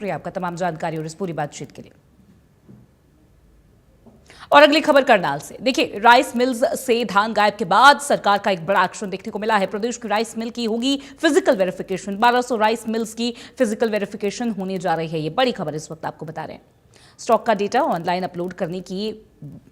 शुक्रिया आपका तमाम जानकारी और इस पूरी बातचीत के लिए। और अगली खबर करनाल से। देखिए, राइस मिल्स से धान गायब के बाद सरकार का एक बड़ा एक्शन देखने को मिला है। प्रदेश की राइस मिल की होगी फिजिकल वेरिफिकेशन। 1200 राइस मिल्स की फिजिकल वेरिफिकेशन होने जा रही है। ये बड़ी खबर इस वक्त आपको बता रहे हैं। स्टॉक का डेटा ऑनलाइन अपलोड करने के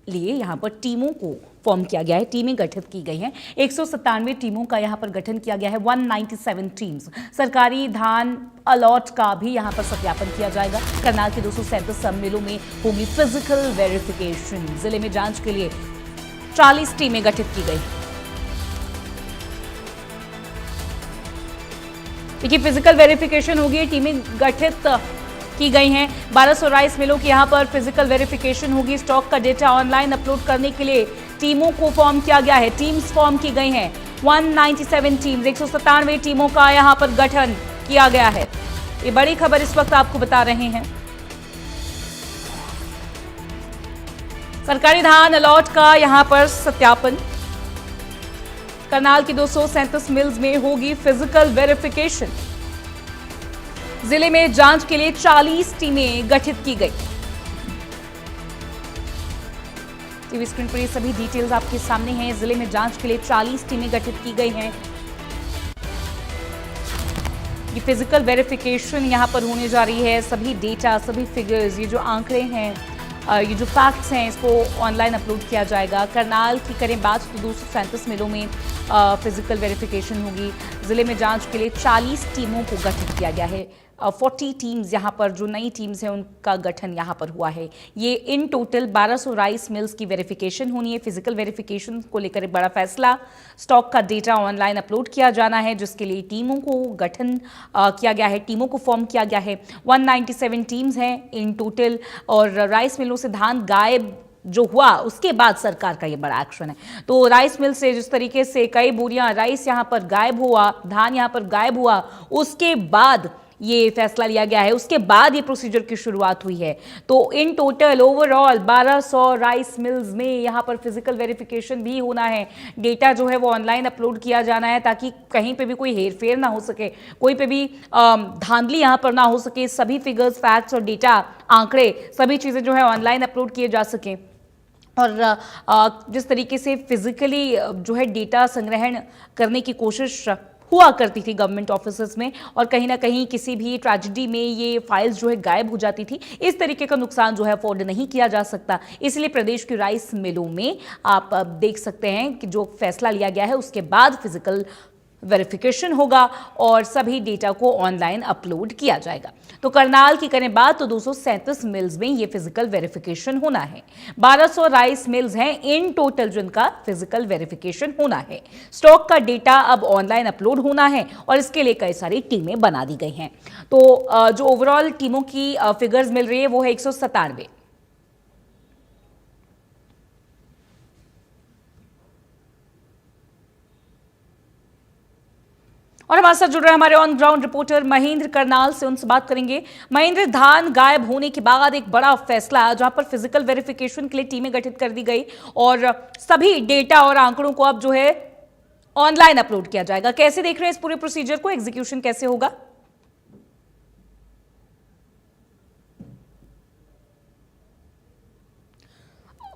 लिए यहां पर टीमों को फॉर्म किया गया है। टीमें गठित की गई हैं। 197 टीमों का यहां पर गठन किया गया है। 197 टीम्स। सरकारी धान अलॉट का भी यहां पर सत्यापन किया जाएगा। करनाल के 237 सब मिलों में होगी फिजिकल वेरिफिकेशन। जिले में जांच के लिए 40 टीमें गठित की गई। देखिए, फिजिकल वेरिफिकेशन होगी। टीमें गठित की गई हैं। 1200 राइस मिलों की यहां पर फिजिकल वेरिफिकेशन होगी। स्टॉक का डेटा ऑनलाइन अपलोड करने के लिए टीमों को फॉर्म किया गया है। टीम्स फॉर्म की गई हैं। 197 टीम्स, 197 टीमों का यहां पर गठन किया गया है। ये बड़ी खबर इस वक्त आपको बता रहे हैं। सरकारी धान अलॉट का यहां पर सत्यापन। करनाल की 237 मिल्स में होगी फिजिकल वेरिफिकेशन। जिले में जांच के लिए 40 टीमें गठित की गई। टीवी स्क्रीन पर ये सभी डिटेल्स आपके सामने हैं। जिले में जांच के लिए 40 टीमें गठित की गई हैं। ये फिजिकल वेरिफिकेशन यहां पर होने जा रही है। सभी डेटा, सभी फिगर्स, ये जो आंकड़े हैं, ये जो फैक्ट्स हैं, इसको ऑनलाइन अपलोड किया जाएगा। करनाल की करें बात तो 237 मिलों में फिजिकल वेरिफिकेशन होगी। जिले में जांच के लिए 40 टीमों को गठित किया गया है। 40 टीम्स यहाँ पर जो नई टीम्स हैं उनका गठन यहाँ पर हुआ है। ये इन टोटल 1200 राइस मिल्स की वेरिफिकेशन होनी है। फिजिकल वेरिफिकेशन को लेकर एक बड़ा फैसला। स्टॉक का डेटा ऑनलाइन अपलोड किया जाना है, जिसके लिए टीमों को गठन किया गया है। टीमों को फॉर्म किया गया है। 197 टीम्स हैं इन टोटल। और राइस मिलों से धान गायब जो हुआ उसके बाद सरकार का ये बड़ा एक्शन है। तो राइस मिल से जिस तरीके से कई बोरियां राइस यहां पर गायब हुआ, धान यहां पर गायब हुआ, उसके बाद ये फैसला लिया गया है। उसके बाद ये प्रोसीजर की शुरुआत हुई है। तो in total overall 1200 rice mills में यहां पर फिजिकल वेरिफिकेशन भी होना है। डेटा जो है वो ऑनलाइन अपलोड किया जाना है, ताकि कहीं पे भी कोई हेरफेर ना हो सके, कोई पे भी धांधली यहां पर ना हो सके। सभी फिगर्स, फैक्ट्स और डेटा, आंकड़े, सभी चीजें जो है ऑनलाइन अपलोड किए जा सकें। और जिस तरीके से फिजिकली जो है डेटा संग्रहण करने की कोशिश हुआ करती थी गवर्नमेंट ऑफिसेस में, और कहीं ना कहीं किसी भी ट्रेजेडी में ये फाइल्स जो है गायब हो जाती थी, इस तरीके का नुकसान जो है अफोर्ड नहीं किया जा सकता। इसलिए प्रदेश की राइस मिलों में आप देख सकते हैं कि जो फैसला लिया गया है उसके बाद फिजिकल वेरिफिकेशन होगा और सभी डेटा को ऑनलाइन अपलोड किया जाएगा। तो करनाल की करें बात तो 237 मिल्स में ये फिजिकल वेरिफिकेशन होना है। 1200 राइस मिल्स हैं इन टोटल जिनका फिजिकल वेरिफिकेशन होना है। स्टॉक का डेटा अब ऑनलाइन अपलोड होना है और इसके लिए कई सारी टीमें बना दी गई हैं। तो जो ओवरऑल टीमों की फिगर्स मिल रही है वो है 197। और हमारे साथ जुड़ रहे हैं हमारे on ground reporter Mahendra Karnal से, उनसे बात करेंगे। महेंद्र, धान गायब होने के बाद एक बड़ा फैसला जहां पर फिजिकल वेरिफिकेशन के लिए टीमें गठित कर दी गई और सभी डेटा और आंकड़ों को अब जो है ऑनलाइन अपलोड किया जाएगा। कैसे देख रहे हैं इस पूरे प्रोसीजर को? एग्जीक्यूशन कैसे होगा?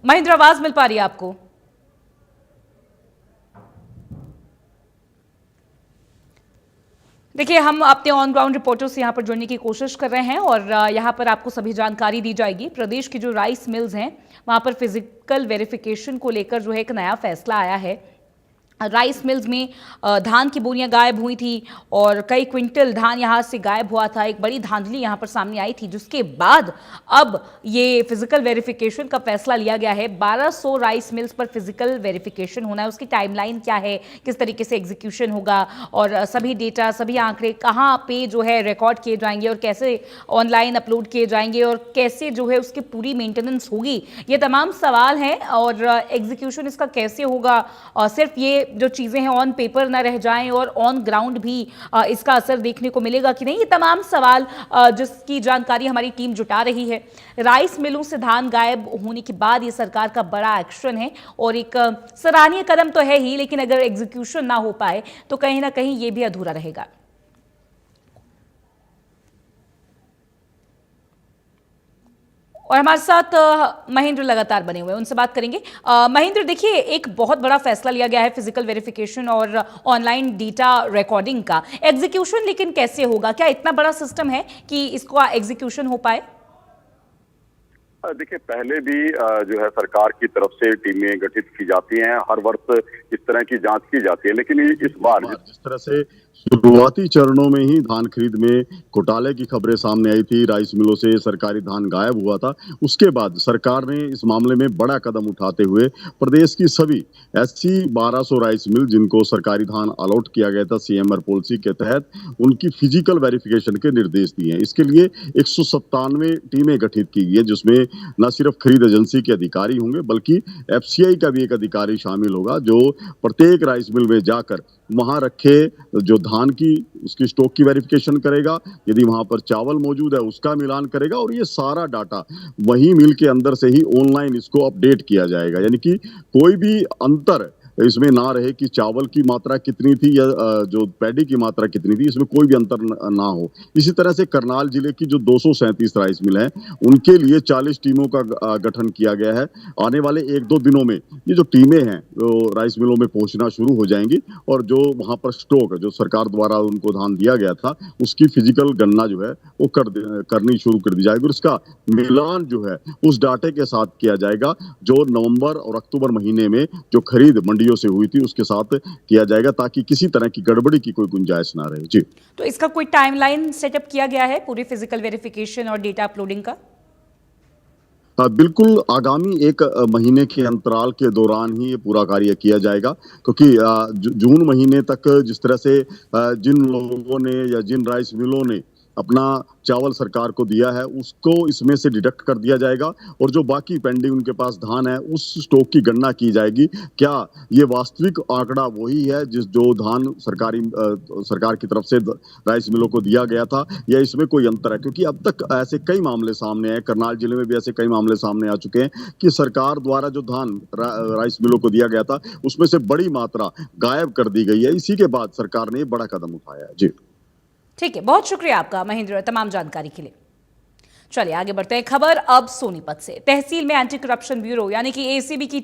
महेंद्र, आवाज मिल पा रही है आपको? देखिए, हम अपने ऑन ग्राउंड रिपोर्टर से यहाँ पर जुड़ने की कोशिश कर रहे हैं और यहाँ पर आपको सभी जानकारी दी जाएगी। प्रदेश की जो राइस मिल्स हैं वहाँ पर फिजिकल वेरिफिकेशन को लेकर जो है एक नया फैसला आया है। राइस मिल्स में धान की बोरियां गायब हुई थी और कई क्विंटल धान यहां से गायब हुआ था। एक बड़ी धांधली यहां पर सामने आई थी, जिसके बाद अब ये फिजिकल वेरिफिकेशन का फैसला लिया गया है। 1200 राइस मिल्स पर फिजिकल वेरिफिकेशन होना है। उसकी टाइमलाइन क्या है, किस तरीके से एग्जीक्यूशन होगा और सभी डेटा, सभी आंकड़े कहाँ पे जो है रिकॉर्ड किए जाएंगे और कैसे ऑनलाइन अपलोड किए जाएंगे और कैसे जो है उसकी पूरी मेंटेनेंस होगी, ये तमाम सवाल हैं। और एग्जीक्यूशन इसका कैसे होगा, सिर्फ ये जो चीजें हैं ऑन पेपर ना रह जाएं और ऑन ग्राउंड भी इसका असर देखने को मिलेगा कि नहीं, ये तमाम सवाल जिसकी जानकारी हमारी टीम जुटा रही है। राइस मिलों से धान गायब होने के बाद ये सरकार का बड़ा एक्शन है और एक सराहनीय कदम तो है ही, लेकिन अगर एग्जीक्यूशन ना हो पाए तो कहीं ना कहीं ये भी अधूरा रहेगा। और हमारे साथ महेंद्र लगातार बने हुए हैं, उनसे बात करेंगे। महेंद्र, देखिए, एक बहुत बड़ा फैसला लिया गया है फिजिकल वेरिफिकेशन और ऑनलाइन डेटा रिकॉर्डिंग का। एग्जीक्यूशन लेकिन कैसे होगा? क्या इतना बड़ा सिस्टम है कि इसका एग्जीक्यूशन हो पाए? देखिए, पहले भी जो है सरकार की तरफ से टीमें गठित की जाती हैं, हर वर्ष इस तरह की जांच की जाती है, लेकिन इस बार जिस तरह से शुरुआती चरणों में ही धान खरीद में घोटाले की खबरें सामने आई थी, राइस मिलों से सरकारी धान गायब हुआ था, उसके बाद सरकार ने इस मामले में बड़ा कदम उठाते हुए प्रदेश की सभी ऐसी 1200 राइस मिल जिनको सरकारी धान अलॉट किया गया था सीएमआर पॉलिसी के तहत, उनकी फिजिकल वेरिफिकेशन के निर्देश दिए हैं। इसके लिए 197 टीमें गठित की गई है, जिसमें न सिर्फ खरीद एजेंसी के अधिकारी होंगे बल्कि एफसीआई का भी एक अधिकारी शामिल होगा, जो प्रत्येक राइस मिल में जाकर वहां रखे जो धान की उसकी स्टॉक की वेरिफिकेशन करेगा, यदि वहां पर चावल मौजूद है उसका मिलान करेगा, और ये सारा डाटा वही मिल के अंदर से ही ऑनलाइन इसको अपडेट किया जाएगा। यानी कि कोई भी अंतर इसमें ना रहे कि चावल की मात्रा कितनी थी या जो पैडी की मात्रा कितनी थी, इसमें कोई भी अंतर ना हो। इसी तरह से करनाल जिले की जो 237 राइस मिल हैं, उनके लिए 40 टीमों का गठन किया गया है। आने वाले 1-2 दिनों में ये जो टीमें हैं वो राइस मिलों में पहुंचना शुरू हो जाएंगी, और जो वहां पर स्टॉक जो सरकार द्वारा उनको धान दिया गया था उसकी फिजिकल गणना जो है वो करनी शुरू कर दी जाएगी, और इसका मिलान जो है उस डाटे के साथ किया जाएगा जो नवंबर और अक्टूबर महीने में जो खरीद मंडियों से हुई थी उसके साथ किया जाएगा, ताकि किसी तरह की गड़बड़ी की कोई गुंजाइश ना रहे। जी, तो इसका कोई टाइमलाइन सेटअप किया गया है पूरी फिजिकल वेरिफिकेशन और डेटा अपलोडिंग का? बिल्कुल, आगामी 1 महीने के अंतराल के दौरान ही ये पूरा कार्य किया जाएगा, क्योंकि जून महीने तक जिस तरह से जिन लोगों ने या जिन राइस मिलों ने अपना चावल सरकार को दिया है उसको इसमें से डिडक्ट कर दिया जाएगा, और जो बाकी पेंडिंग उनके पास धान है उस स्टॉक की गणना की जाएगी। क्या ये वास्तविक आंकड़ा वही है जो धान सरकार की तरफ से राइस मिलों को दिया गया था, या इसमें कोई अंतर है? क्योंकि अब तक ऐसे कई मामले सामने आए, करनाल जिले में भी ऐसे कई मामले सामने आ चुके हैं कि सरकार द्वारा जो धान राइस मिलों को दिया गया था उसमें से बड़ी मात्रा गायब कर दी गई है। इसी के बाद सरकार ने बड़ा कदम उठाया है। जी, ठीक है, बहुत शुक्रिया आपका महेंद्र तमाम जानकारी के लिए। चलिए आगे बढ़ते हैं। खबर अब सोनीपत से। तहसील में एंटी करप्शन ब्यूरो यानी कि एसीबी की